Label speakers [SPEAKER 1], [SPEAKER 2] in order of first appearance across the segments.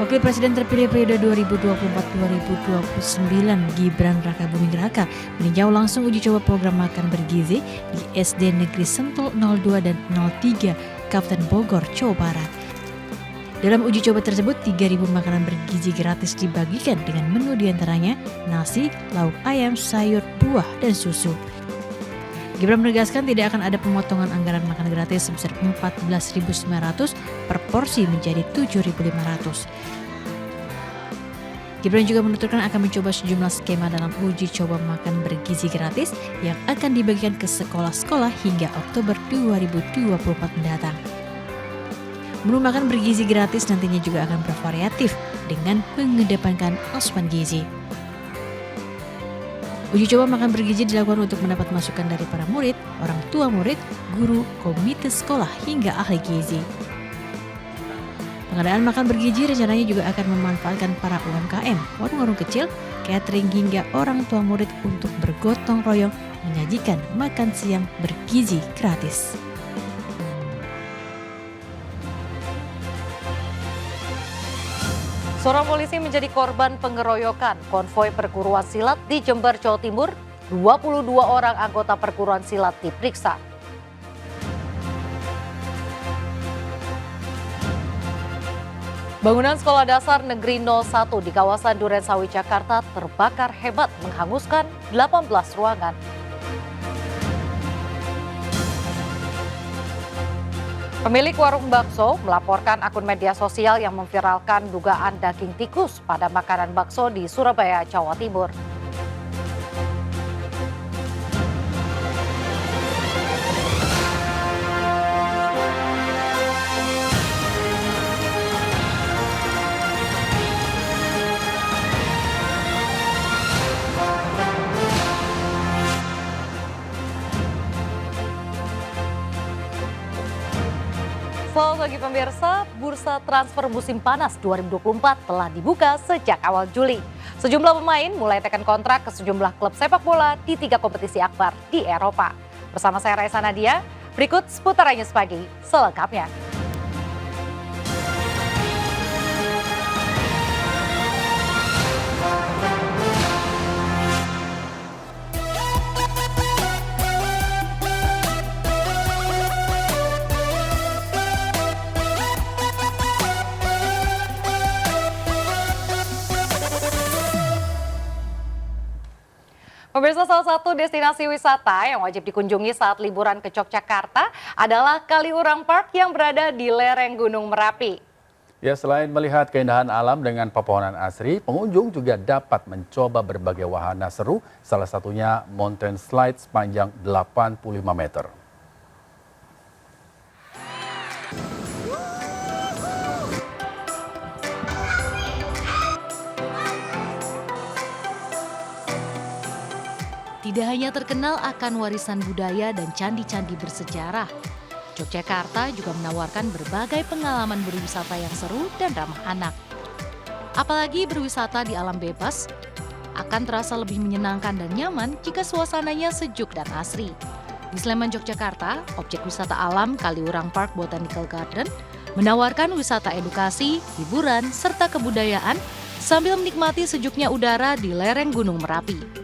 [SPEAKER 1] Wakil Presiden terpilih periode 2024-2029 Gibran Rakabuming Raka meninjau langsung uji coba program makan bergizi di SD Negeri Sentul 02 dan 03 Kabupaten Bogor, Jawa Barat. Dalam uji coba tersebut, 3.000 makanan bergizi gratis dibagikan dengan menu diantaranya nasi, lauk ayam, sayur, buah, dan susu. Gibran menegaskan tidak akan ada pemotongan anggaran makan gratis sebesar 14.900 per porsi menjadi 7.500. Gibran juga menuturkan akan mencoba sejumlah skema dalam uji coba makan bergizi gratis yang akan dibagikan ke sekolah-sekolah hingga Oktober 2024 mendatang. Menu makan bergizi gratis nantinya juga akan bervariatif dengan mengedepankan asupan gizi. Uji coba makan bergizi dilakukan untuk mendapat masukan dari para murid, orang tua murid, guru, komite sekolah, hingga ahli gizi. Pengadaan makan bergizi rencananya juga akan memanfaatkan para UMKM, warung-warung kecil, catering, hingga orang tua murid untuk bergotong royong menyajikan makan siang bergizi gratis.
[SPEAKER 2] Seorang polisi menjadi korban pengeroyokan konvoi perguruan silat di Jember, Jawa Timur. 22 orang anggota perguruan silat diperiksa. Bangunan Sekolah Dasar Negeri 01 di kawasan Durensawi, Jakarta terbakar hebat menghanguskan 18 ruangan. Pemilik warung bakso melaporkan akun media sosial yang memviralkan dugaan daging tikus pada makanan bakso di Surabaya, Jawa Timur. Selamat pagi pemirsa, bursa transfer musim panas 2024 telah dibuka sejak awal Juli. Sejumlah pemain mulai tekan kontrak ke sejumlah klub sepak bola di 3 kompetisi akbar di Eropa. Bersama saya Raisa Nadia, berikut seputarannya pagi selengkapnya. Pemirsa, salah satu destinasi wisata yang wajib dikunjungi saat liburan ke Yogyakarta adalah Kaliurang Park yang berada di lereng Gunung Merapi.
[SPEAKER 3] Ya, selain melihat keindahan alam dengan pepohonan asri, pengunjung juga dapat mencoba berbagai wahana seru, salah satunya mountain slide sepanjang 85 meter.
[SPEAKER 1] Tidak hanya terkenal akan warisan budaya dan candi-candi bersejarah, Yogyakarta juga menawarkan berbagai pengalaman berwisata yang seru dan ramah anak. Apalagi berwisata di alam bebas, akan terasa lebih menyenangkan dan nyaman jika suasananya sejuk dan asri. Di Sleman, Yogyakarta, objek wisata alam Kaliurang Park Botanical Garden menawarkan wisata edukasi, hiburan, serta kebudayaan sambil menikmati sejuknya udara di lereng Gunung Merapi.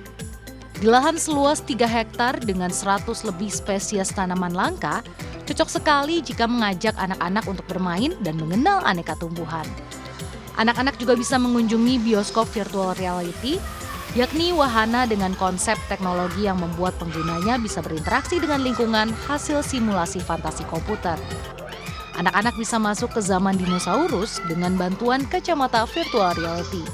[SPEAKER 1] Di lahan seluas 3 hektar dengan 100 lebih spesies tanaman langka, cocok sekali jika mengajak anak-anak untuk bermain dan mengenal aneka tumbuhan. Anak-anak juga bisa mengunjungi bioskop virtual reality, yakni wahana dengan konsep teknologi yang membuat penggunanya bisa berinteraksi dengan lingkungan hasil simulasi fantasi komputer. Anak-anak bisa masuk ke zaman dinosaurus dengan bantuan kacamata virtual reality.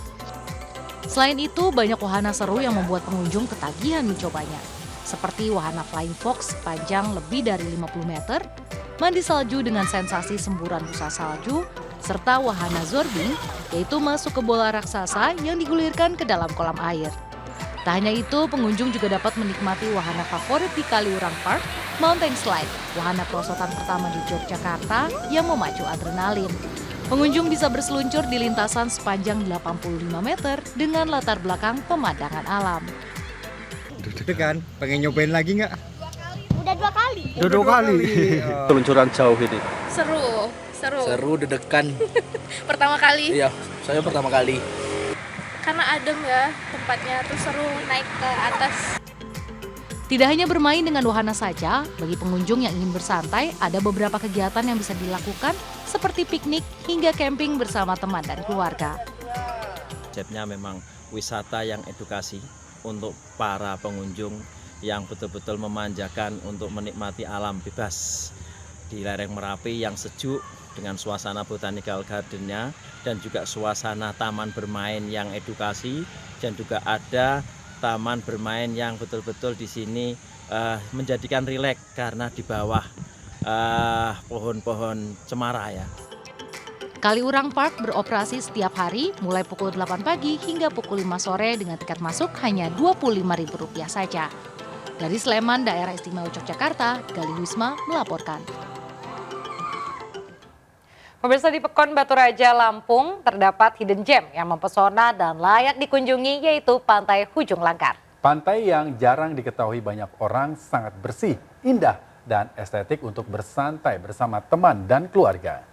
[SPEAKER 1] Selain itu, banyak wahana seru yang membuat pengunjung ketagihan mencobanya. Seperti wahana Flying Fox panjang lebih dari 50 meter, mandi salju dengan sensasi semburan busa salju, serta wahana Zorbing, yaitu masuk ke bola raksasa yang digulirkan ke dalam kolam air. Tak hanya itu, pengunjung juga dapat menikmati wahana favorit di Kaliurang Park, Mountain Slide, wahana perosotan pertama di Yogyakarta yang memacu adrenalin. Pengunjung bisa berseluncur di lintasan sepanjang 85 meter dengan latar belakang pemandangan alam.
[SPEAKER 4] Deg-degan, pengen nyobain lagi nggak?
[SPEAKER 5] Udah 2 kali.
[SPEAKER 4] Udah 2 kali.
[SPEAKER 6] Peluncuran jauh ini.
[SPEAKER 5] Seru Seru, deg-degan.
[SPEAKER 6] Pertama kali.
[SPEAKER 5] Iya, saya pertama kali.
[SPEAKER 6] Karena adem ya tempatnya, terus seru naik ke atas.
[SPEAKER 1] Tidak hanya bermain dengan wahana saja, bagi pengunjung yang ingin bersantai, ada beberapa kegiatan yang bisa dilakukan seperti piknik hingga camping bersama teman dan keluarga.
[SPEAKER 7] Konsepnya memang wisata yang edukasi untuk para pengunjung yang betul-betul memanjakan untuk menikmati alam bebas di lereng Merapi yang sejuk dengan suasana botanical garden-nya dan juga suasana taman bermain yang edukasi, dan juga ada taman bermain yang betul-betul di sini menjadikan rileks karena di bawah pohon-pohon cemara ya.
[SPEAKER 1] Kaliurang Park beroperasi setiap hari mulai pukul 8 pagi hingga pukul 5 sore dengan tiket masuk hanya Rp25.000 saja. Dari Sleman, Daerah Istimewa Yogyakarta, Gali Wisma melaporkan.
[SPEAKER 2] Pemirsa, di Pekon Batu Raja, Lampung terdapat hidden gem yang mempesona dan layak dikunjungi, yaitu Pantai Hujung Langgar.
[SPEAKER 3] Pantai yang jarang diketahui banyak orang, sangat bersih, indah, dan estetik untuk bersantai bersama teman dan keluarga.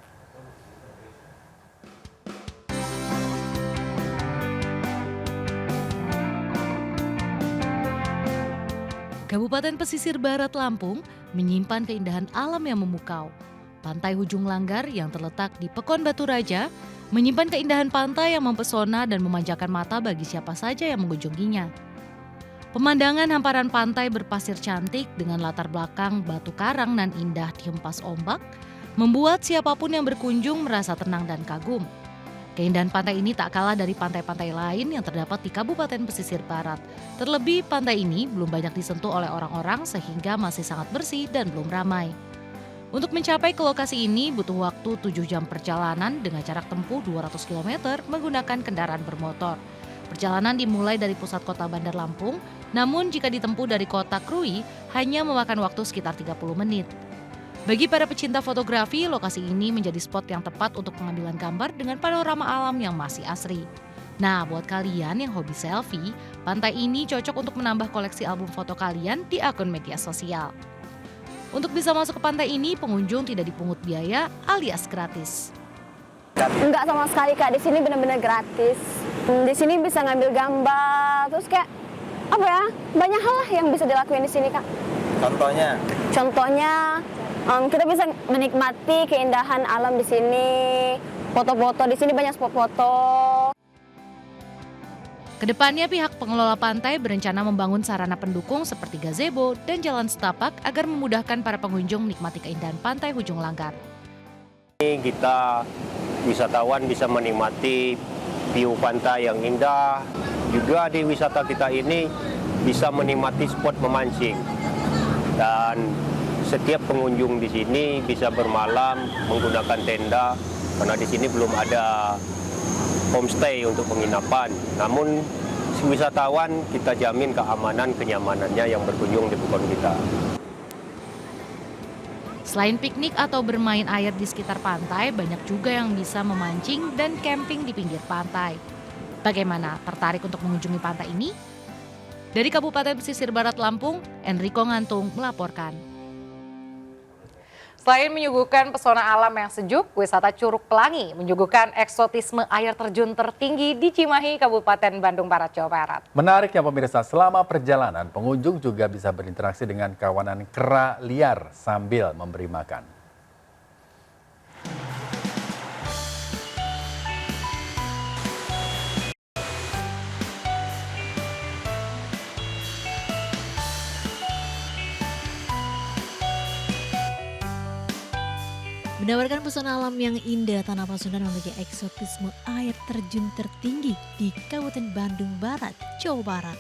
[SPEAKER 1] Kabupaten Pesisir Barat Lampung menyimpan keindahan alam yang memukau. Pantai Hujung Langgar yang terletak di Pekon Batu Raja menyimpan keindahan pantai yang mempesona dan memanjakan mata bagi siapa saja yang mengunjunginya. Pemandangan hamparan pantai berpasir cantik dengan latar belakang batu karang nan indah dihempas ombak membuat siapapun yang berkunjung merasa tenang dan kagum. Keindahan pantai ini tak kalah dari pantai-pantai lain yang terdapat di Kabupaten Pesisir Barat. Terlebih pantai ini belum banyak disentuh oleh orang-orang sehingga masih sangat bersih dan belum ramai. Untuk mencapai ke lokasi ini butuh waktu 7 jam perjalanan dengan jarak tempuh 200 km menggunakan kendaraan bermotor. Perjalanan dimulai dari pusat kota Bandar Lampung, namun jika ditempuh dari kota Krui hanya memakan waktu sekitar 30 menit. Bagi para pecinta fotografi, lokasi ini menjadi spot yang tepat untuk pengambilan gambar dengan panorama alam yang masih asri. Nah, buat kalian yang hobi selfie, pantai ini cocok untuk menambah koleksi album foto kalian di akun media sosial. Untuk bisa masuk ke pantai ini, pengunjung tidak dipungut biaya alias gratis.
[SPEAKER 8] Enggak sama sekali Kak, di sini benar-benar gratis. Di sini bisa ngambil gambar, terus kayak apa ya? Banyak hal lah yang bisa dilakuin di sini Kak. Contohnya kita bisa menikmati keindahan alam di sini, foto-foto di sini, banyak spot foto.
[SPEAKER 1] Kedepannya pihak pengelola pantai berencana membangun sarana pendukung seperti gazebo dan jalan setapak agar memudahkan para pengunjung menikmati keindahan pantai Hujung Langgar.
[SPEAKER 9] Kita wisatawan bisa menikmati view pantai yang indah. Juga di wisata kita ini bisa menikmati spot memancing. Dan setiap pengunjung di sini bisa bermalam menggunakan tenda karena di sini belum ada homestay untuk penginapan. Namun wisatawan kita jamin keamanan kenyamanannya yang berkunjung di Pekon kita.
[SPEAKER 1] Selain piknik atau bermain air di sekitar pantai, banyak juga yang bisa memancing dan camping di pinggir pantai. Bagaimana, tertarik untuk mengunjungi pantai ini? Dari Kabupaten Pesisir Barat Lampung, Enrico Ngantung melaporkan.
[SPEAKER 2] Selain menyuguhkan pesona alam yang sejuk, wisata Curug Pelangi menyuguhkan eksotisme air terjun tertinggi di Cimahi, Kabupaten Bandung Barat, Jawa Barat.
[SPEAKER 3] Menariknya pemirsa, selama perjalanan pengunjung juga bisa berinteraksi dengan kawanan kera liar sambil memberi makan.
[SPEAKER 10] Menawarkan pesona alam yang indah, Tanah Pasundan memiliki eksotisme air terjun tertinggi di Kabupaten Bandung Barat, Jawa Barat.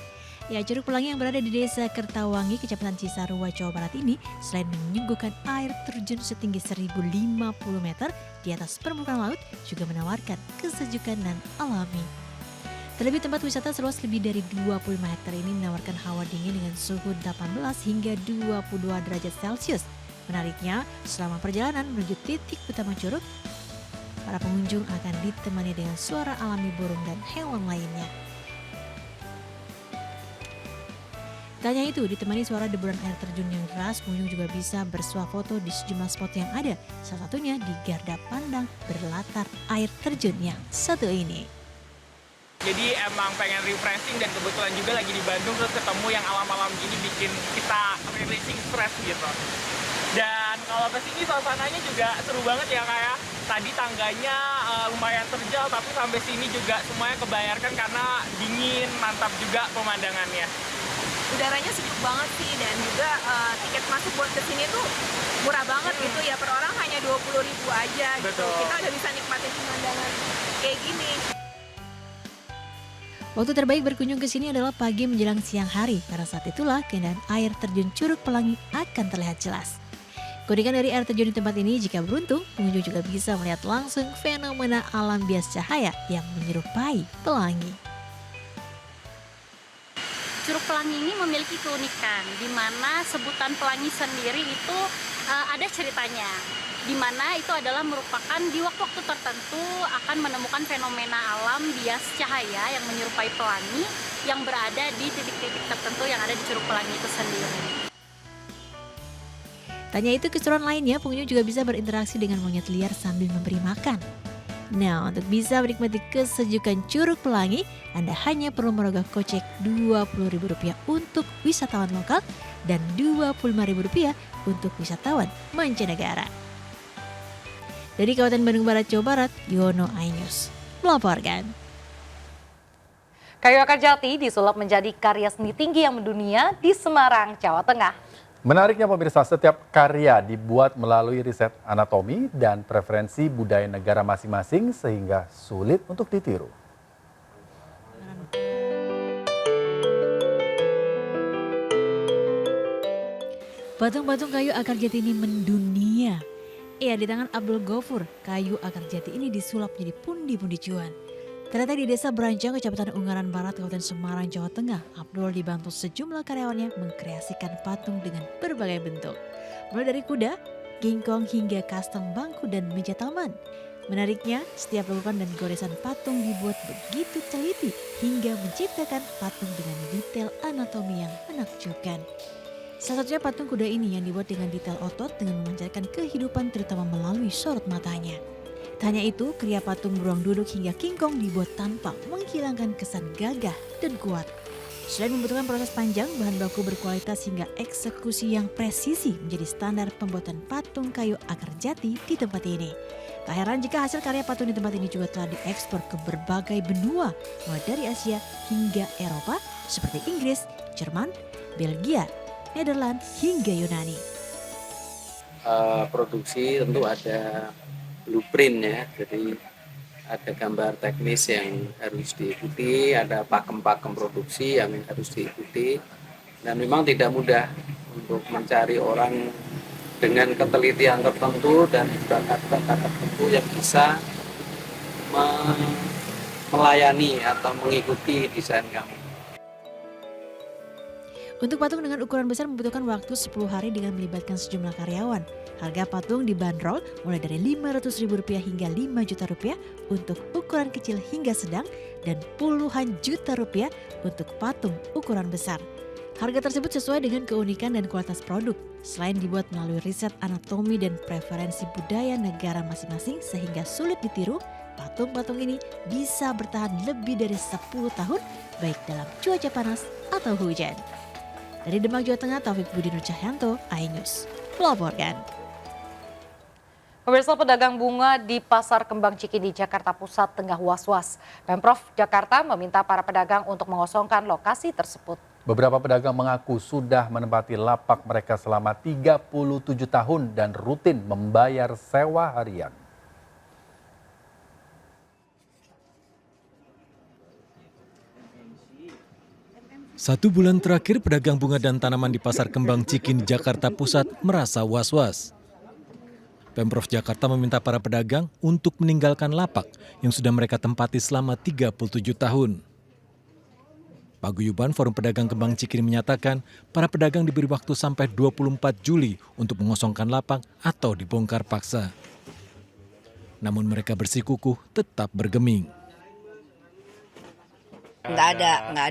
[SPEAKER 10] Ya, Curug Pelangi yang berada di Desa Kertawangi, Kecamatan Cisarua, Jawa Barat ini selain menyuguhkan air terjun setinggi 1050 meter di atas permukaan laut, juga menawarkan kesejukan dan alami. Terlebih tempat wisata seluas lebih dari 25 hektar ini menawarkan hawa dingin dengan suhu 18 hingga 22 derajat Celcius. Menariknya, selama perjalanan menuju titik utama curug, para pengunjung akan ditemani dengan suara alami burung dan hewan lainnya. Tak hanya itu, ditemani suara deburan air terjun yang deras, pengunjung juga bisa bersuah foto di sejumlah spot yang ada. Salah satunya di garda pandang berlatar air terjun yang satu ini.
[SPEAKER 11] Jadi emang pengen refreshing dan kebetulan juga lagi di Bandung terus ketemu yang alam-alam gini bikin kita releasing stress gitu. Dan kalau kesini suasananya juga seru banget ya kayak tadi tangganya lumayan terjal tapi sampai sini juga semuanya kebayarkan karena dingin, mantap juga pemandangannya.
[SPEAKER 6] Udaranya sejuk banget sih dan juga tiket masuk buat kesini tuh murah banget gitu ya, per orang hanya 20.000 aja gitu.
[SPEAKER 11] Betul.
[SPEAKER 6] Kita udah bisa nikmatin pemandangan kayak gini.
[SPEAKER 10] Waktu terbaik berkunjung ke sini adalah pagi menjelang siang hari, karena saat itulah keindahan air terjun Curug Pelangi akan terlihat jelas. Keunikan dari air terjun di tempat ini, jika beruntung, pengunjung juga bisa melihat langsung fenomena alam bias cahaya yang menyerupai pelangi.
[SPEAKER 12] Curug Pelangi ini memiliki keunikan, di mana sebutan pelangi sendiri itu ada ceritanya. Di mana itu adalah merupakan di waktu-waktu tertentu akan menemukan fenomena alam bias cahaya yang menyerupai pelangi yang berada di titik-titik tertentu yang ada di Curug Pelangi itu sendiri.
[SPEAKER 10] Tanya itu keseruan lainnya, pengunjung juga bisa berinteraksi dengan monyet liar sambil memberi makan. Nah, untuk bisa menikmati kesejukan Curug Pelangi, Anda hanya perlu merogoh kocek Rp20.000 untuk wisatawan lokal dan Rp25.000 untuk wisatawan mancanegara. Dari Kabupaten Bandung Barat, Jawa Barat, Yono Ainews melaporkan.
[SPEAKER 2] Kayu akar jati disulap menjadi karya seni tinggi yang mendunia di Semarang, Jawa Tengah.
[SPEAKER 3] Menariknya pemirsa, setiap karya dibuat melalui riset anatomi dan preferensi budaya negara masing-masing sehingga sulit untuk ditiru.
[SPEAKER 10] Patung-patung kayu akar jati ini mendunia. Iya, di tangan Abdul Ghafur, kayu akar jati ini disulap menjadi pundi-pundi cuan. Ternyata di Desa Beranjang, Kecamatan Ungaran Barat, Kabupaten Semarang, Jawa Tengah, Abdul dibantu sejumlah karyawannya mengkreasikan patung dengan berbagai bentuk. Mulai dari kuda, kingkong hingga kastang bangku dan meja taman. Menariknya, setiap lekukan dan goresan patung dibuat begitu teliti hingga menciptakan patung dengan detail anatomi yang menakjubkan. Salah satunya patung kuda ini yang dibuat dengan detail otot dengan memancarkan kehidupan terutama melalui sorot matanya. Tak hanya itu, kriya patung beruang duduk hingga kingkong dibuat tanpa menghilangkan kesan gagah dan kuat. Selain membutuhkan proses panjang, bahan baku berkualitas hingga eksekusi yang presisi menjadi standar pembuatan patung kayu akar jati di tempat ini. Tak heran jika hasil karya patung di tempat ini juga telah diekspor ke berbagai benua, mulai dari Asia hingga Eropa seperti Inggris, Jerman, Belgia, Nederland hingga Yunani.
[SPEAKER 13] Produksi tentu ada blueprint ya, jadi ada gambar teknis yang harus diikuti, ada pakem-pakem produksi yang harus diikuti, dan memang tidak mudah untuk mencari orang dengan ketelitian tertentu dan bakat-bakat tertentu yang bisa melayani atau mengikuti desain kami.
[SPEAKER 10] Untuk patung dengan ukuran besar membutuhkan waktu 10 hari dengan melibatkan sejumlah karyawan. Harga patung dibanderol mulai dari Rp500.000 hingga Rp5 juta untuk ukuran kecil hingga sedang dan puluhan juta rupiah untuk patung ukuran besar. Harga tersebut sesuai dengan keunikan dan kualitas produk. Selain dibuat melalui riset anatomi dan preferensi budaya negara masing-masing sehingga sulit ditiru, patung-patung ini bisa bertahan lebih dari 10 tahun baik dalam cuaca panas atau hujan. Dari Demak, Jawa Tengah, Taufik Budi Nur Cahyanto, Ainews melaporkan.
[SPEAKER 2] Pemirsa, pedagang bunga di Pasar Kembang Cikini, Jakarta Pusat tengah was-was. Pemprov Jakarta meminta para pedagang untuk mengosongkan lokasi tersebut.
[SPEAKER 3] Beberapa pedagang mengaku sudah menempati lapak mereka selama 37 tahun dan rutin membayar sewa harian.
[SPEAKER 14] Satu bulan terakhir, pedagang bunga dan tanaman di Pasar Kembang Cikini, Jakarta Pusat merasa was-was. Pemprov Jakarta meminta para pedagang untuk meninggalkan lapak yang sudah mereka tempati selama 37 tahun. Paguyuban Forum Pedagang Kembang Cikini menyatakan para pedagang diberi waktu sampai 24 Juli untuk mengosongkan lapak atau dibongkar paksa. Namun mereka bersikukuh tetap bergeming.
[SPEAKER 15] Nggak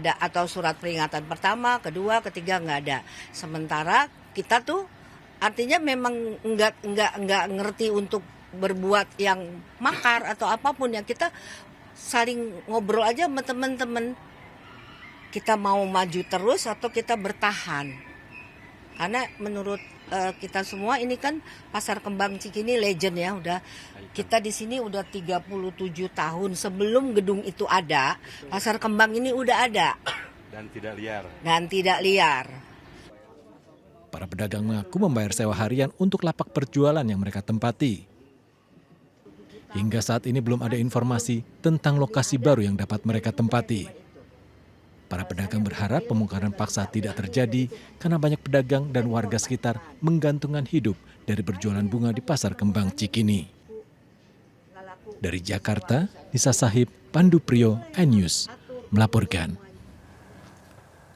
[SPEAKER 15] ada. Atau surat peringatan pertama, kedua, ketiga nggak ada. Sementara kita tuh artinya memang nggak ngerti untuk berbuat yang makar atau apapun ya. Kita saling ngobrol aja sama teman-teman. Kita mau maju terus atau kita bertahan. Karena menurut kita semua ini kan Pasar Kembang Cikini legend ya, udah kita di sini udah 37 tahun sebelum gedung itu ada, Pasar Kembang ini udah ada
[SPEAKER 16] dan tidak liar.
[SPEAKER 14] Para pedagang mengaku membayar sewa harian untuk lapak perjualan yang mereka tempati. Hingga saat ini belum ada informasi tentang lokasi baru yang dapat mereka tempati. Para pedagang berharap pembongkaran paksa tidak terjadi karena banyak pedagang dan warga sekitar menggantungkan hidup dari berjualan bunga di Pasar Kembang Cikini. Dari Jakarta, Nisa Sahib, Pandu Priyo, iNews melaporkan.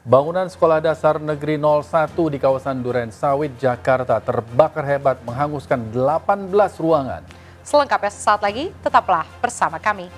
[SPEAKER 3] Bangunan Sekolah Dasar Negeri 01 di kawasan Duren Sawit, Jakarta terbakar hebat menghanguskan 18 ruangan.
[SPEAKER 2] Selengkapnya sesaat lagi, tetaplah bersama kami.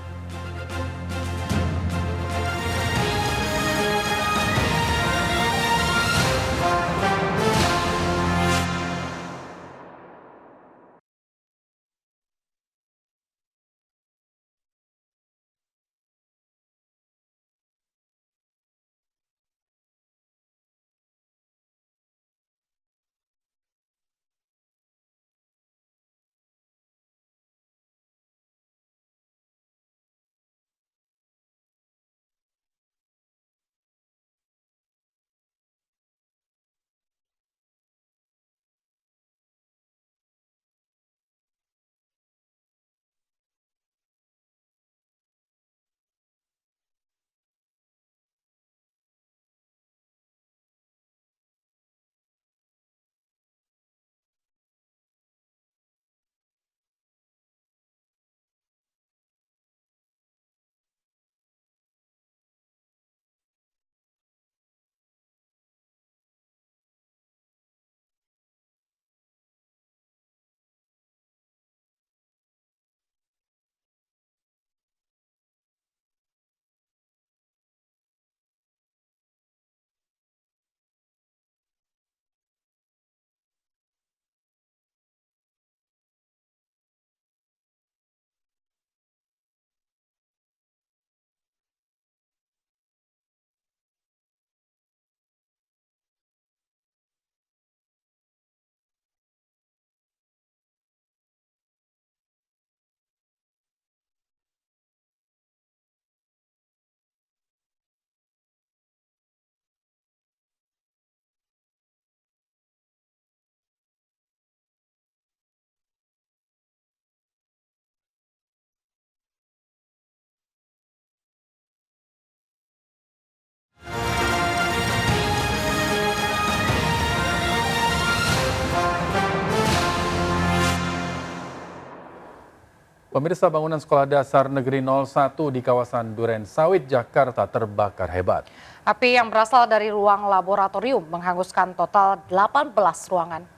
[SPEAKER 3] Pemirsa, bangunan Sekolah Dasar Negeri 01 di kawasan Duren Sawit, Jakarta terbakar hebat.
[SPEAKER 2] Api yang berasal dari ruang laboratorium menghanguskan total 18 ruangan.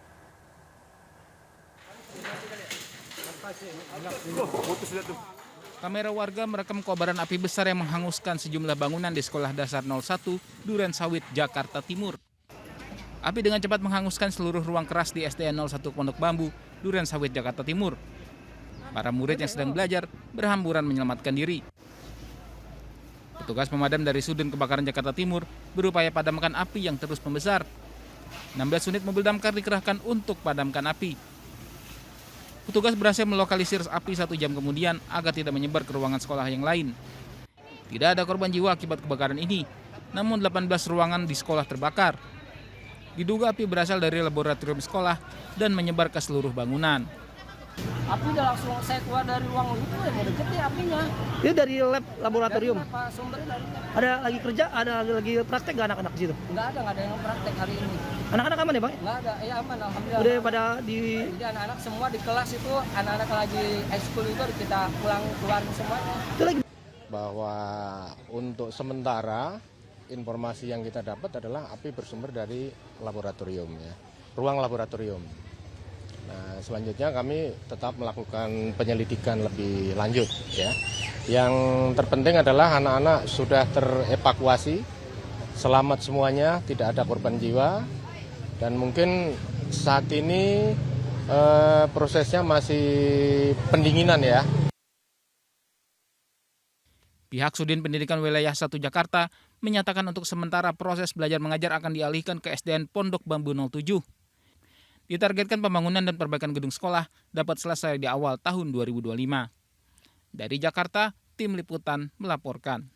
[SPEAKER 11] Kamera warga merekam kobaran api besar yang menghanguskan sejumlah bangunan di Sekolah Dasar 01 Duren Sawit, Jakarta Timur. Api dengan cepat menghanguskan seluruh ruang keras di SDN 01 Pondok Bambu, Duren Sawit, Jakarta Timur. Para murid yang sedang belajar berhamburan menyelamatkan diri. Petugas pemadam dari Sudin Kebakaran Jakarta Timur berupaya padamkan api yang terus membesar. 16 unit mobil damkar dikerahkan untuk padamkan api. Petugas berhasil melokalisir api 1 jam kemudian agar tidak menyebar ke ruangan sekolah yang lain. Tidak ada korban jiwa akibat kebakaran ini, namun 18 ruangan di sekolah terbakar. Diduga api berasal dari laboratorium sekolah dan menyebar ke seluruh bangunan.
[SPEAKER 17] Api udah langsung saya keluar dari ruang itu, mau deket nih apinya.
[SPEAKER 18] Itu dari lab laboratorium?
[SPEAKER 17] Dari apa sumbernya dari lab.
[SPEAKER 18] Ada lagi kerja, ada lagi praktek nggak anak-anak di situ?
[SPEAKER 17] Nggak ada yang praktek hari ini.
[SPEAKER 18] Anak-anak aman ya Bang?
[SPEAKER 17] Nggak ada, ya aman alhamdulillah.
[SPEAKER 18] Udah pada di...
[SPEAKER 17] Jadi anak-anak semua di kelas itu, anak-anak lagi high school itu kita pulang keluar semuanya.
[SPEAKER 18] Itu lagi.
[SPEAKER 19] Bahwa untuk sementara informasi yang kita dapat adalah api bersumber dari laboratorium ya, ruang laboratorium. Nah, selanjutnya kami tetap melakukan penyelidikan lebih lanjut ya. Yang terpenting adalah anak-anak sudah terevakuasi, selamat semuanya, tidak ada korban jiwa, dan mungkin saat ini prosesnya masih pendinginan ya.
[SPEAKER 11] Pihak Sudin Pendidikan Wilayah 1 Jakarta menyatakan untuk sementara proses belajar mengajar akan dialihkan ke SDN Pondok Bambu 07. Ditargetkan pembangunan dan perbaikan gedung sekolah dapat selesai di awal tahun 2025. Dari Jakarta, Tim Liputan melaporkan.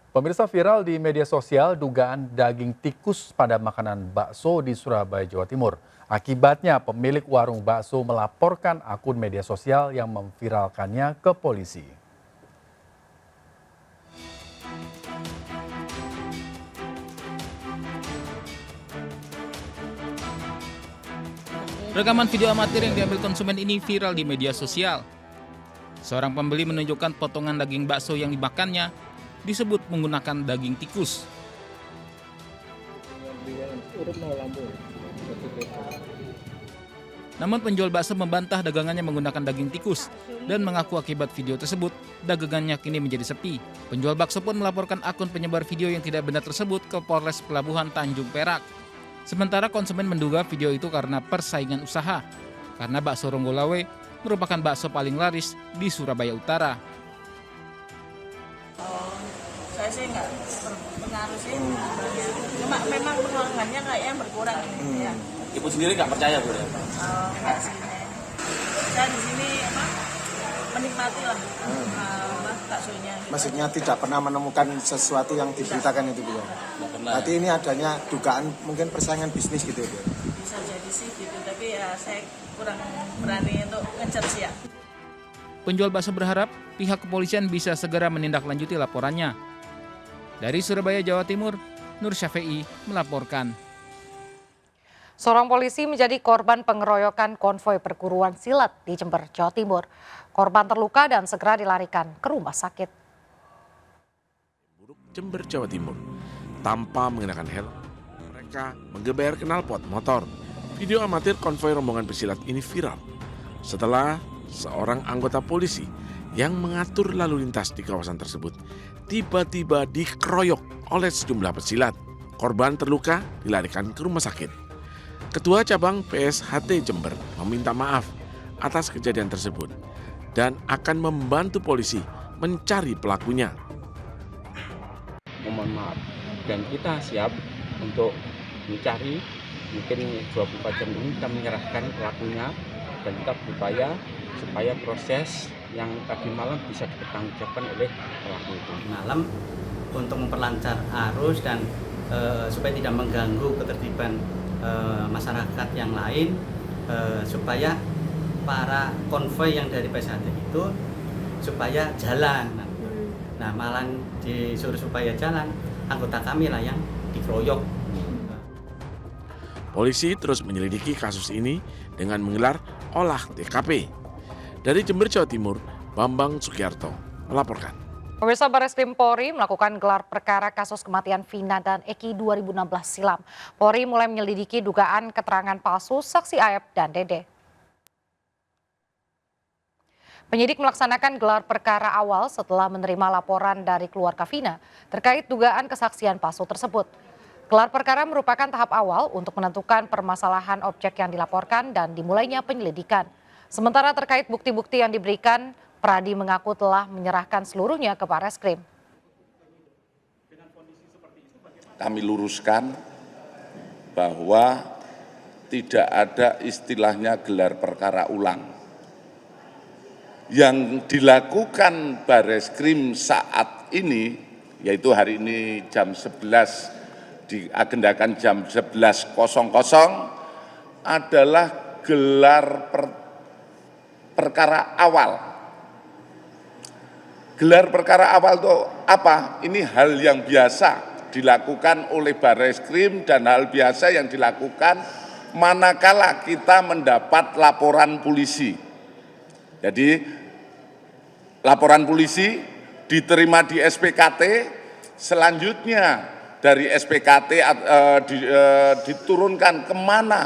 [SPEAKER 3] Pemirsa, viral di media sosial dugaan daging tikus pada makanan bakso di Surabaya, Jawa Timur. Akibatnya pemilik warung bakso melaporkan akun media sosial yang memviralkannya ke polisi.
[SPEAKER 11] Rekaman video amatir yang diambil konsumen ini viral di media sosial. Seorang pembeli menunjukkan potongan daging bakso yang dimakannya disebut menggunakan daging tikus. Namun penjual bakso membantah dagangannya menggunakan daging tikus dan mengaku akibat video tersebut dagangannya kini menjadi sepi. Penjual bakso pun melaporkan akun penyebar video yang tidak benar tersebut ke Polres Pelabuhan Tanjung Perak. Sementara konsumen menduga video itu karena persaingan usaha, karena bakso Ronggolawe merupakan bakso paling laris di Surabaya Utara.
[SPEAKER 20] Saya sih nggak pengaruh sih, cuma memang pengeluarannya kayaknya berkurang. Ya.
[SPEAKER 5] Ibu sendiri nggak percaya, Bu?
[SPEAKER 20] Nggak sih. Saya di sini menikmati lah baksonya.
[SPEAKER 21] Maksudnya tidak pernah menemukan sesuatu yang diberitakan itu, Bu? Berarti ini adanya dugaan mungkin persaingan bisnis gitu, Bu?
[SPEAKER 20] Bisa jadi sih gitu, tapi ya saya kurang berani untuk ngejar sih ya.
[SPEAKER 11] Penjual bakso berharap pihak kepolisian bisa segera menindaklanjuti laporannya. Dari Surabaya, Jawa Timur, Nur Syafei melaporkan.
[SPEAKER 2] Seorang polisi menjadi korban pengeroyokan konvoi perguruan silat di Jember, Jawa Timur. Korban terluka dan segera dilarikan ke rumah sakit.
[SPEAKER 22] Jember, Jawa Timur. Tanpa mengenakan helm, mereka menggeber knalpot motor. Video amatir konvoi rombongan pesilat ini viral setelah seorang anggota polisi yang mengatur lalu lintas di kawasan tersebut tiba-tiba dikeroyok oleh sejumlah pesilat. Korban terluka dilarikan ke rumah sakit. Ketua Cabang PSHT Jember meminta maaf atas kejadian tersebut dan akan membantu polisi mencari pelakunya.
[SPEAKER 23] Mohon maaf, dan kita siap untuk mencari, mungkin 24 jam ini kita menyerahkan pelakunya dan kita berupaya supaya proses yang tadi malam bisa dipertanggungjawabkan oleh pelaku itu.
[SPEAKER 24] Malam untuk memperlancar arus dan supaya tidak mengganggu ketertiban masyarakat yang lain, supaya para konvoi yang dari PSHT itu supaya jalan. Nah, malah disuruh supaya jalan, anggota kami lah yang dikeroyok.
[SPEAKER 22] Polisi terus menyelidiki kasus ini dengan menggelar olah TKP. Dari Jember, Jawa Timur, Bambang Sugiarto melaporkan.
[SPEAKER 2] Pemirsa, Barreskrim Polri melakukan gelar perkara kasus kematian Vina dan Eki 2016 silam. Polri mulai menyelidiki dugaan keterangan palsu saksi Aep dan Dede. Penyidik melaksanakan gelar perkara awal setelah menerima laporan dari keluarga Vina terkait dugaan kesaksian palsu tersebut. Gelar perkara merupakan tahap awal untuk menentukan permasalahan objek yang dilaporkan dan dimulainya penyelidikan. Sementara terkait bukti-bukti yang diberikan, Pradi mengaku telah menyerahkan seluruhnya ke Barreskrim.
[SPEAKER 25] Kami luruskan bahwa tidak ada istilahnya gelar perkara ulang. Yang dilakukan Barreskrim saat ini, yaitu hari ini jam 11, diagendakan jam 11.00 adalah gelar perkara awal. Gelar perkara awal itu apa? Ini hal yang biasa dilakukan oleh Barreskrim dan hal biasa yang dilakukan manakala kita mendapat laporan polisi. Jadi laporan polisi diterima di SPKT, selanjutnya dari SPKT diturunkan kemana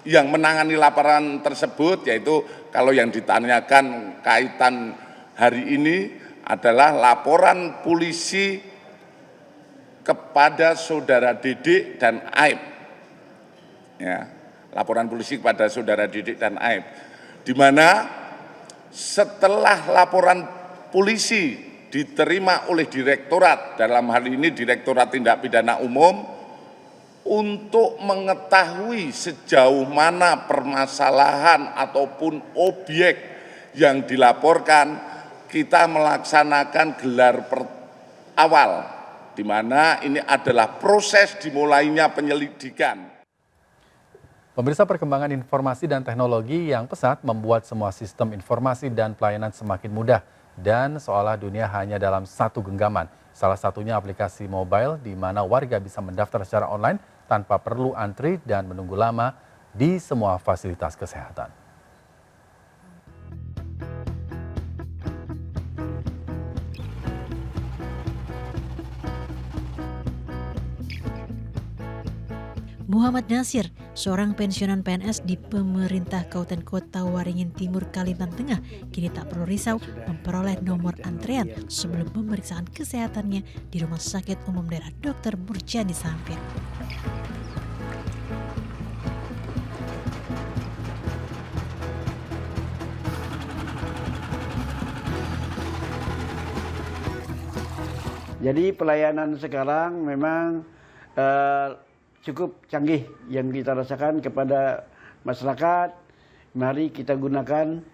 [SPEAKER 25] yang menangani laporan tersebut, yaitu kalau yang ditanyakan kaitan hari ini adalah laporan polisi kepada saudara Didik dan Aib. Ya, laporan polisi kepada saudara Didik dan Aib, di mana setelah laporan polisi diterima oleh direktorat, dalam hal ini Direktorat Tindak Pidana Umum, untuk mengetahui sejauh mana permasalahan ataupun objek yang dilaporkan, kita melaksanakan gelar awal, di mana ini adalah proses dimulainya penyelidikan.
[SPEAKER 3] Pemirsa, perkembangan informasi dan teknologi yang pesat membuat semua sistem informasi dan pelayanan semakin mudah dan seolah dunia hanya dalam satu genggaman. Salah satunya aplikasi mobile di mana warga bisa mendaftar secara online tanpa perlu antri dan menunggu lama di semua fasilitas kesehatan.
[SPEAKER 10] Muhammad Nasir, seorang pensiunan PNS di pemerintah Kabupaten Kota Waringin Timur, Kalimantan Tengah, kini tak perlu risau memperoleh nomor antrean sebelum pemeriksaan kesehatannya di Rumah Sakit Umum Daerah Dr. Murjani Sampit.
[SPEAKER 1] Jadi pelayanan sekarang memang cukup canggih yang kita rasakan kepada masyarakat. Mari kita gunakan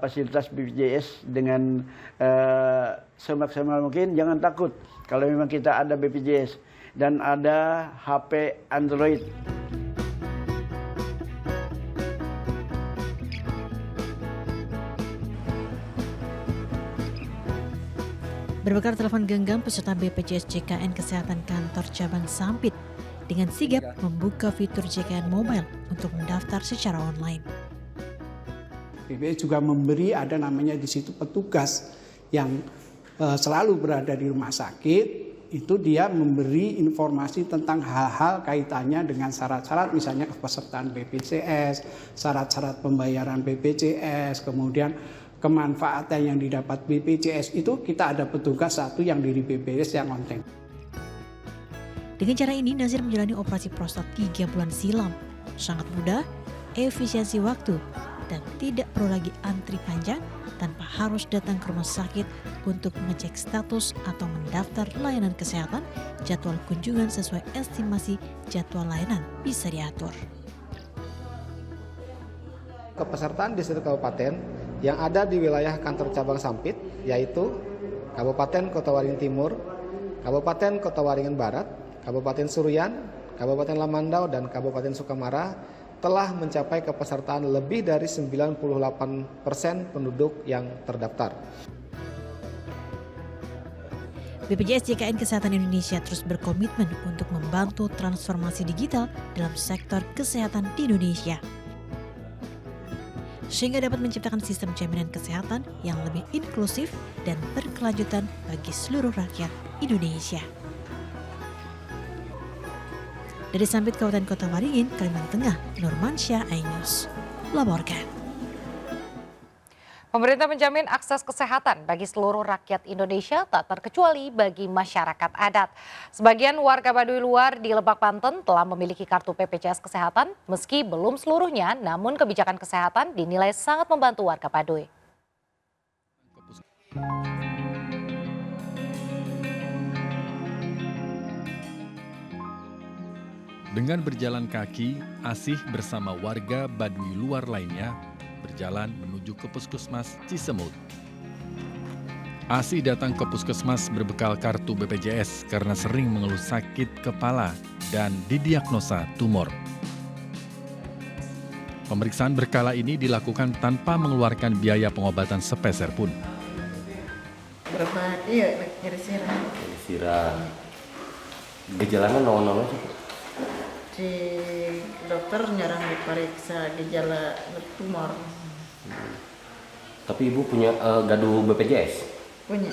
[SPEAKER 1] fasilitas BPJS dengan semaksimal mungkin. Jangan takut kalau memang kita ada BPJS dan ada HP Android.
[SPEAKER 10] Berbekal telepon genggam, peserta BPJS JKN Kesehatan Kantor Cabang Sampit dengan sigap membuka fitur JKN Mobile untuk mendaftar secara online.
[SPEAKER 4] BPJS juga memberi ada namanya di situ petugas yang selalu berada di rumah sakit, itu dia memberi informasi tentang hal-hal kaitannya dengan syarat-syarat, misalnya kepesertaan BPJS, syarat-syarat pembayaran BPJS, kemudian kemanfaatan yang didapat BPJS, itu kita ada petugas satu yang dari BPJS yang online.
[SPEAKER 10] Dengan cara ini, Nasir menjalani operasi prostat 3 bulan silam. Sangat mudah, efisiensi waktu, dan tidak perlu lagi antri panjang tanpa harus datang ke rumah sakit untuk mengecek status atau mendaftar layanan kesehatan. Jadwal kunjungan sesuai estimasi jadwal layanan bisa diatur.
[SPEAKER 7] Kepesertaan di satu kabupaten yang ada di wilayah kantor cabang Sampit, yaitu Kabupaten Kota Waringin Timur, Kabupaten Kota Waringin Barat, Kabupaten Suruyan, Kabupaten Lamandau, dan Kabupaten Sukamara, telah mencapai kepesertaan lebih dari 98% penduduk yang terdaftar.
[SPEAKER 10] BPJS JKN Kesehatan Indonesia terus berkomitmen untuk membantu transformasi digital dalam sektor kesehatan di Indonesia, sehingga dapat menciptakan sistem jaminan kesehatan yang lebih inklusif dan berkelanjutan bagi seluruh rakyat Indonesia. Dari Sampit, Kabupaten Kota Waringin, Kalimantan Tengah, Nurmansyah, iNews melaporkan.
[SPEAKER 2] Pemerintah menjamin akses kesehatan bagi seluruh rakyat Indonesia, tak terkecuali bagi masyarakat adat. Sebagian warga Baduy luar di Lebak, Banten telah memiliki kartu BPJS Kesehatan, meski belum seluruhnya, namun kebijakan kesehatan dinilai sangat membantu warga Baduy.
[SPEAKER 3] Dengan berjalan kaki, Asih bersama warga Baduy luar lainnya berjalan menuju ke Puskesmas Cisemut. Asih datang ke puskesmas berbekal kartu BPJS karena sering mengeluh sakit kepala dan didiagnosa tumor. Pemeriksaan berkala ini dilakukan tanpa mengeluarkan biaya pengobatan sepeser pun.
[SPEAKER 20] Berapa? Iya, nyeri sirah.
[SPEAKER 8] Sirah. Gejalanya nol-nol sih.
[SPEAKER 20] Si dokter nyarang diperiksa gejala tumor.
[SPEAKER 8] Tapi ibu punya gaduh BPJS?
[SPEAKER 20] Punya.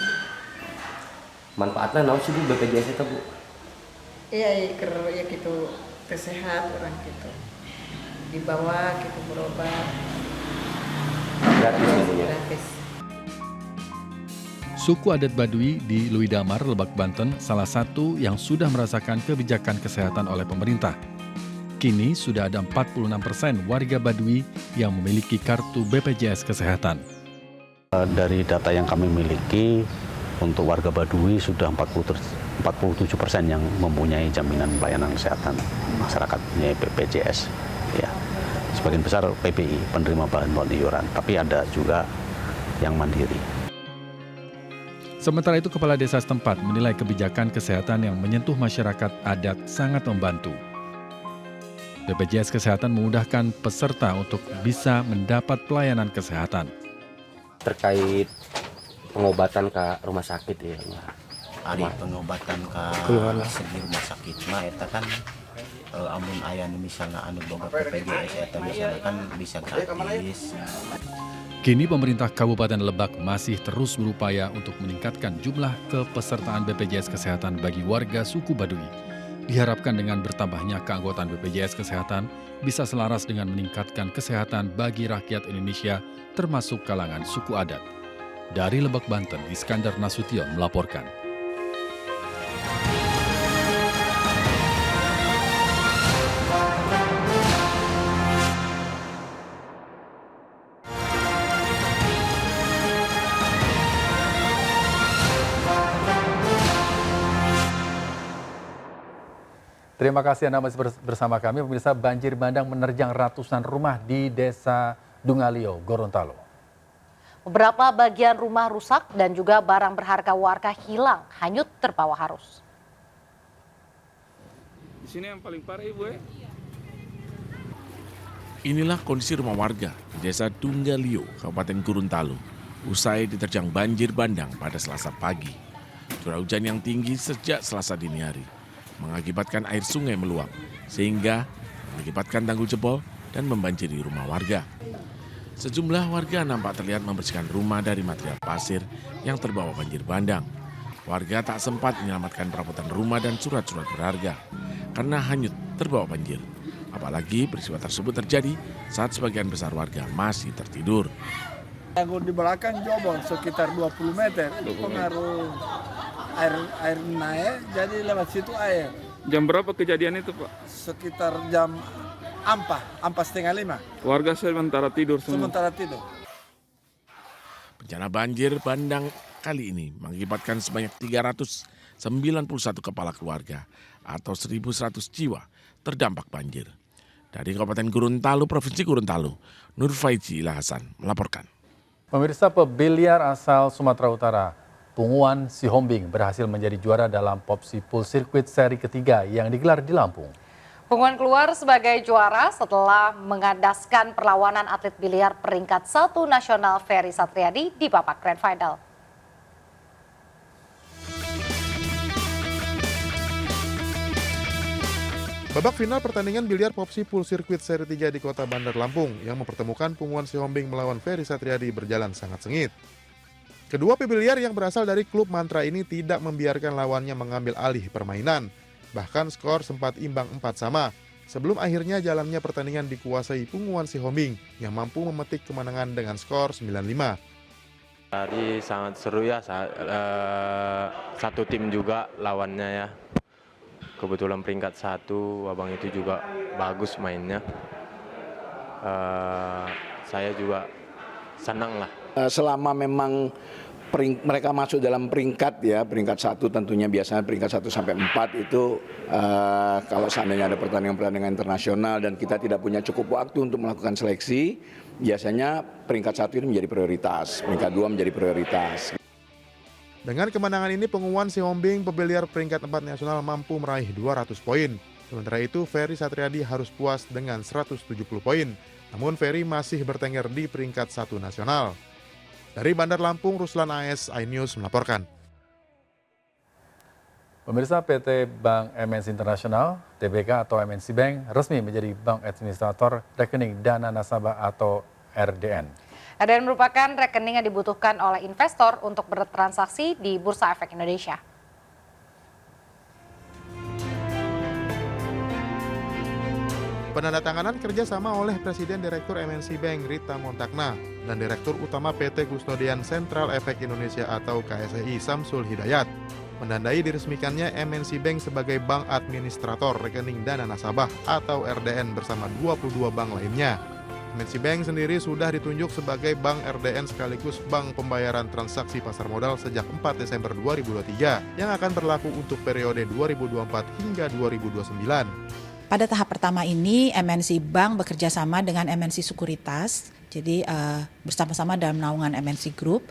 [SPEAKER 8] Manfaatnya naon sih bu BPJS itu bu?
[SPEAKER 20] Iya, ya gitu, kesehat orang gitu.
[SPEAKER 6] dibawa gitu berobat gratis.
[SPEAKER 3] Suku adat Baduy di Lui Damar, Lebak, Banten, salah satu yang sudah merasakan kebijakan kesehatan oleh pemerintah. Kini sudah ada 46% warga Baduy yang memiliki kartu BPJS Kesehatan.
[SPEAKER 9] Dari data yang kami miliki, untuk warga Baduy sudah 47% yang mempunyai jaminan pelayanan kesehatan masyarakat, punya BPJS. Ya. Sebagian besar PBI, penerima bahan iuran, tapi ada juga yang mandiri.
[SPEAKER 3] Sementara itu, Kepala Desa setempat menilai kebijakan kesehatan yang menyentuh masyarakat adat sangat membantu. BPJS Kesehatan memudahkan peserta untuk bisa mendapat pelayanan kesehatan.
[SPEAKER 8] Terkait pengobatan ke rumah sakit ya.
[SPEAKER 12] Ada pengobatan ke segi rumah sakit mah eta kan amun aya misalnya anu boga BPJS eta misalnya kan bisa gratis.
[SPEAKER 3] Kini pemerintah Kabupaten Lebak masih terus berupaya untuk meningkatkan jumlah kepesertaan BPJS Kesehatan bagi warga suku Baduy. Diharapkan dengan bertambahnya keanggotaan BPJS Kesehatan bisa selaras dengan meningkatkan kesehatan bagi rakyat Indonesia termasuk kalangan suku adat. Dari Lebak, Banten, Iskandar Nasution melaporkan. Terima kasih Anda masih bersama kami. Pemirsa, banjir bandang menerjang ratusan rumah di Desa Dungalio, Gorontalo.
[SPEAKER 2] Beberapa bagian rumah rusak dan juga barang berharga warga hilang, hanyut terbawa arus.
[SPEAKER 11] Di sini yang paling parah Ibu ya.
[SPEAKER 22] Inilah kondisi rumah warga di Desa Dungalio, Kabupaten Gorontalo, usai diterjang banjir bandang pada Selasa pagi. Curah hujan yang tinggi sejak Selasa dini hari mengakibatkan air sungai meluap, sehingga mengakibatkan tanggul jebol dan membanjiri rumah warga. Sejumlah warga nampak terlihat membersihkan rumah dari material pasir yang terbawa banjir bandang. Warga tak sempat menyelamatkan perabotan rumah dan surat-surat berharga karena hanyut terbawa banjir. Apalagi peristiwa tersebut terjadi saat sebagian besar warga masih tertidur.
[SPEAKER 13] Tanggul di belakang jebol sekitar 20 meter, itu pengaruh air naik, jadi lewat situ air.
[SPEAKER 11] Jam berapa kejadian itu Pak?
[SPEAKER 13] Sekitar jam 4:30.
[SPEAKER 11] Warga sementara tidur semua?
[SPEAKER 13] Sementara tidur.
[SPEAKER 22] Bencana banjir bandang kali ini mengakibatkan sebanyak 391 kepala keluarga atau 1.100 jiwa terdampak banjir. Dari Kabupaten Gorontalo, Provinsi Gorontalo, Nur Faizi Ila Hasan melaporkan.
[SPEAKER 3] Pemirsa, pebiliar asal Sumatera Utara, Punguan Sihombing berhasil menjadi juara dalam Popsi Pool Circuit seri ketiga yang digelar di Lampung.
[SPEAKER 2] Punguan keluar sebagai juara setelah mengandaskan perlawanan atlet biliar peringkat 1 nasional Ferry Satriadi di babak grand final.
[SPEAKER 15] Babak final pertandingan biliar Popsi Pool Circuit seri 3 di Kota Bandar Lampung yang mempertemukan Punguan Sihombing melawan Ferry Satriadi berjalan sangat sengit. Kedua pebiliar yang berasal dari klub Mantra ini tidak membiarkan lawannya mengambil alih permainan. Bahkan skor sempat imbang 4-4 sebelum akhirnya jalannya pertandingan dikuasai Punguan Sihombing yang mampu memetik kemenangan dengan skor 9-5.
[SPEAKER 26] Tadi sangat seru ya, satu tim juga lawannya ya. Kebetulan peringkat 1, abang itu juga bagus mainnya. Saya juga senang lah.
[SPEAKER 27] Selama memang mereka masuk dalam peringkat ya, peringkat 1 tentunya biasanya peringkat 1 sampai 4 itu kalau seandainya ada pertandingan-pertandingan internasional dan kita tidak punya cukup waktu untuk melakukan seleksi, biasanya peringkat 1 ini menjadi prioritas, peringkat 2 menjadi prioritas.
[SPEAKER 15] Dengan kemenangan ini Punguan Sihombing pebiliar peringkat 4 nasional mampu meraih 200 poin. Sementara itu Ferry Satriadi harus puas dengan 170 poin. Namun Ferry masih bertengger di peringkat 1 nasional. Dari Bandar Lampung, Ruslan AS, iNews melaporkan.
[SPEAKER 3] Pemirsa, PT Bank MNC Internasional, TBK atau MNC Bank, resmi menjadi bank administrator rekening dana nasabah atau RDN.
[SPEAKER 2] RDN merupakan rekening yang dibutuhkan oleh investor untuk bertransaksi di Bursa Efek Indonesia.
[SPEAKER 15] Penandatanganan kerjasama oleh Presiden Direktur MNC Bank Rita Montagna dan Direktur Utama PT Kustodian Sentral Efek Indonesia atau KSEI Samsul Hidayat menandai diresmikannya MNC Bank sebagai bank administrator rekening dana nasabah atau RDN bersama 22 bank lainnya. MNC Bank sendiri sudah ditunjuk sebagai bank RDN sekaligus bank pembayaran transaksi pasar modal sejak 4 Desember 2023 yang akan berlaku untuk periode 2024 hingga 2029.
[SPEAKER 5] Pada tahap pertama ini, MNC Bank bekerja sama dengan MNC Sekuritas, jadi bersama-sama dalam naungan MNC Group.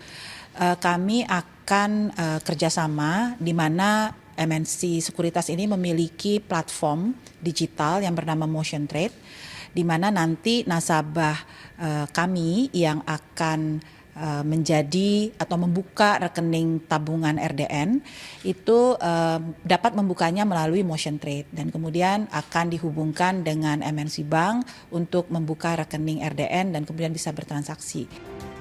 [SPEAKER 5] Kami akan kerjasama di mana MNC Sekuritas ini memiliki platform digital yang bernama Motion Trade, di mana nanti nasabah kami yang akan menjadi atau membuka rekening tabungan RDN itu dapat membukanya melalui Motion Trade dan kemudian akan dihubungkan dengan MNC Bank untuk membuka rekening RDN dan kemudian bisa bertransaksi.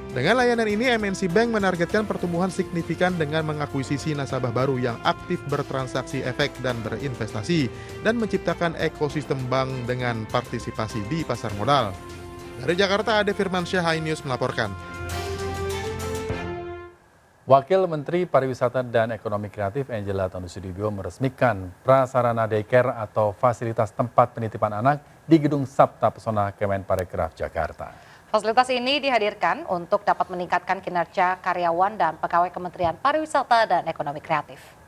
[SPEAKER 15] Dengan layanan ini, MNC Bank menargetkan pertumbuhan signifikan dengan mengakuisisi nasabah baru yang aktif bertransaksi efek dan berinvestasi dan menciptakan ekosistem bank dengan partisipasi di pasar modal. Dari Jakarta, Ade Firmansyah, iNews melaporkan.
[SPEAKER 3] Wakil Menteri Pariwisata dan Ekonomi Kreatif Angela Tanusudibio meresmikan prasarana daycare atau fasilitas tempat penitipan anak di Gedung Sabta Pesona Kemenparekraf Jakarta.
[SPEAKER 2] Fasilitas ini dihadirkan untuk dapat meningkatkan kinerja karyawan dan pegawai Kementerian Pariwisata dan Ekonomi Kreatif.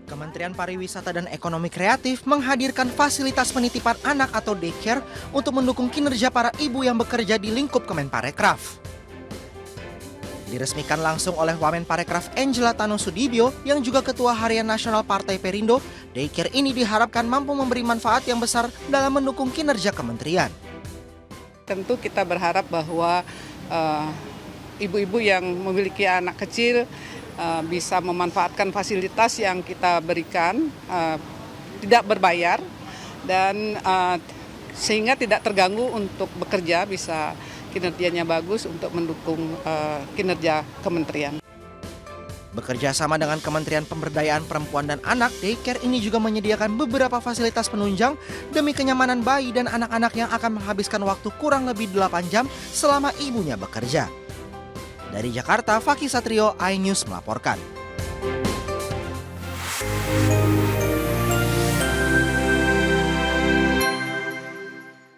[SPEAKER 14] Kementerian Pariwisata dan Ekonomi Kreatif menghadirkan fasilitas penitipan anak atau daycare untuk mendukung kinerja para ibu yang bekerja di lingkup Kemenparekraf. Diresmikan langsung oleh Wamen Parekraf Angela Tanusudibio yang juga Ketua Harian Nasional Partai Perindo, daycare ini diharapkan mampu memberi manfaat yang besar dalam mendukung kinerja kementerian.
[SPEAKER 16] Tentu kita berharap bahwa ibu-ibu yang memiliki anak kecil bisa memanfaatkan fasilitas yang kita berikan tidak berbayar dan sehingga tidak terganggu untuk bekerja, bisa kinerjanya bagus untuk mendukung kinerja kementerian.
[SPEAKER 14] Bekerja sama dengan Kementerian Pemberdayaan Perempuan dan Anak, daycare ini juga menyediakan beberapa fasilitas penunjang demi kenyamanan bayi dan anak-anak yang akan menghabiskan waktu kurang lebih 8 jam selama ibunya bekerja. Dari Jakarta, Fakih Satrio, iNews melaporkan.